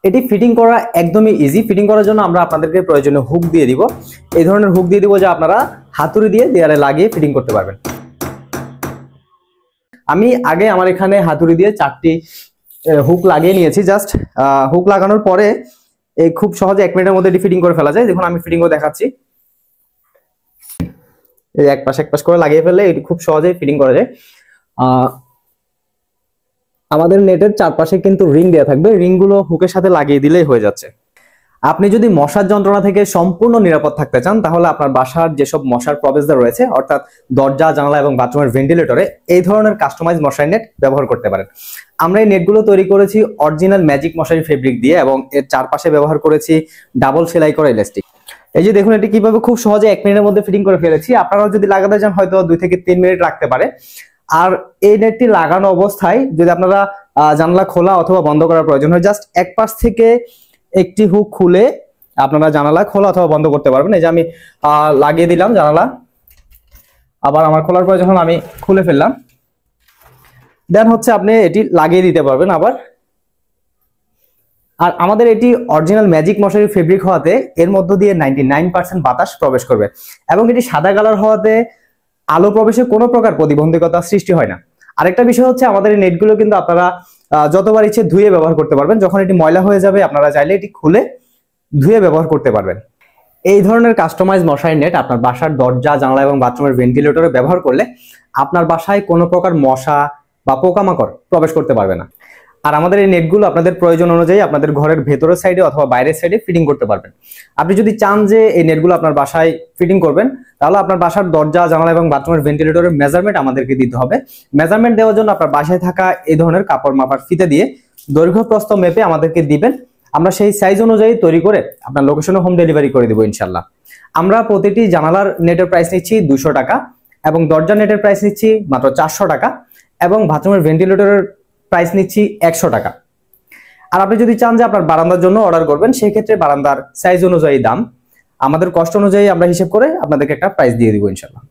এটি ফিটিং করা একদমই ইজি। ফিটিং করার জন্য আমরা আপনাদেরকে প্রয়োজনীয় হুক দিয়ে দিব। এই ধরনের হুক দিয়ে দিব যে আপনারা হাতুড়ি দিয়ে দেয়ালে লাগিয়ে ফিটিং করতে পারবেন। আমি আগে আমার এখানে হাতুড়ি দিয়ে 4টি হুক লাগিয়ে নিয়েছি। জাস্ট হুক লাগানোর পরে এই খুব সহজে 1 মিনিটের মধ্যে এটি ফিটিং করে ফেলা যায়। দেখুন আমি ফিটিংও দেখাচ্ছি। এই এক পাশ করে লাগিয়ে ফেললে এটি খুব সহজেই ফিটিং করা যায়। আমাদের নেটের চারপাশে কিন্তু রিং দেওয়া থাকবে, রিংগুলো হুকের সাথে লাগিয়ে দিলেই হয়ে যাচ্ছে। আপনি যদি মশার যন্ত্রণা থেকে সম্পূর্ণ নিরাপদ থাকতে চান তাহলে আপনার বাসার যেসব মশার প্রবেশদ্বার রয়েছে অর্থাৎ দরজা, জানালা এবং বাথরুমের ভেন্টিলেটরে এই ধরনের কাস্টমাইজ মশারি নেট ব্যবহার করতে পারেন। আমরা এই নেটগুলো তৈরি করেছি অরিজিনাল ম্যাজিক মশারি ফেব্রিক দিয়ে এবং এর চারপাশে ব্যবহার করেছি ডাবল সেলাই করা ইলাস্টিক। এই যে দেখুন এটি কিভাবে খুব সহজে 1 মিনিটের মধ্যে ফিটিং করে ফেলেছি। আপনারাও যদি লাগাতে চান হয়তো 2 থেকে 3 মিনিট লাগতে পারে। আর এই নেটটি লাগানো অবস্থায় যদি আপনারা জানালা খোলা অথবা বন্ধ করার প্রয়োজন হয়, জাস্ট এক পাশ থেকে একটি হুক খুলে আপনারা জানালা খোলা অথবা বন্ধ করতে পারবেন। এই যে আমি লাগিয়ে দিলাম জানালা, আবার আমার খোলার প্রয়োজন হলে আমি খুলে ফেললাম, দেন হচ্ছে আপনি এটি লাগিয়ে দিতে পারবেন আবার। আর আমাদের এটি অরিজিনাল ম্যাজিক মশারি ফেব্রিক হওয়াতে এর মধ্য দিয়ে 99% বাতাস প্রবেশ করবে এবং এটি সাদা কালার হওয়াতে আলো প্রবেশে কোনো প্রকার প্রতিবন্ধকতা সৃষ্টি হয় না। আরেকটা বিষয় হচ্ছে আমাদের এই নেটগুলো কিন্তু আপনারা যতবার ইচ্ছে ধুয়ে ব্যবহার করতে পারবেন। যখন এটি ময়লা হয়ে যাবে আপনারা চাইলে এটি খুলে ধুয়ে ব্যবহার করতে পারবেন। এই ধরনের কাস্টমাইজ মশারি নেট আপনার বাসার দরজা, জানালা এবং বাথরুমের ভেন্টিলেটরে ব্যবহার করলে আপনার বাসায় কোনো প্রকার মশা বা পোকামাকড় প্রবেশ করতে পারবে না। আর আমাদের এই নেটগুলো আপনাদের প্রয়োজন অনুযায়ী আপনাদের ঘরের ভেতরের সাইডে অথবা বাইরের সাইডে ফিটিং করতে পারবেন। আপনি যদি চান যে এই নেটগুলো আপনার বাসায় ফিটিং করবেন তাহলে আপনার বাসার দরজা, জানালা এবং বাথরুমের ভেন্টিলেটরের মেজারমেন্ট আমাদেরকে দিতে হবে। মেজারমেন্ট দেওয়ার জন্য আপনার বাসায় থাকা এই ধরনের কাপড় মাপার ফিতে দিয়ে দৈর্ঘ্য প্রস্থ মেপে আমাদেরকে দিবেন। আমরা সেই সাইজ অনুযায়ী তৈরি করে আপনার লোকেশনে হোম ডেলিভারি করে দেবো ইনশাল্লাহ। আমরা প্রতিটি জানালার নেটের প্রাইস নিচ্ছি 200 টাকা এবং দরজা নেটের প্রাইস নিচ্ছি মাত্র 400 টাকা এবং বাথরুমের ভেন্টিলেটরের প্রাইস নিচ্ছি 100 টাকা। আর আপনি যদি চান যে আপনার বারান্দার জন্য অর্ডার করবেন সেই ক্ষেত্রে বারান্দার সাইজ অনুযায়ী দাম, আমাদের কষ্ট অনুযায়ী আমরা হিসেব করে আপনাদেরকে একটা প্রাইস দিয়ে দিব ইনশাল্লাহ।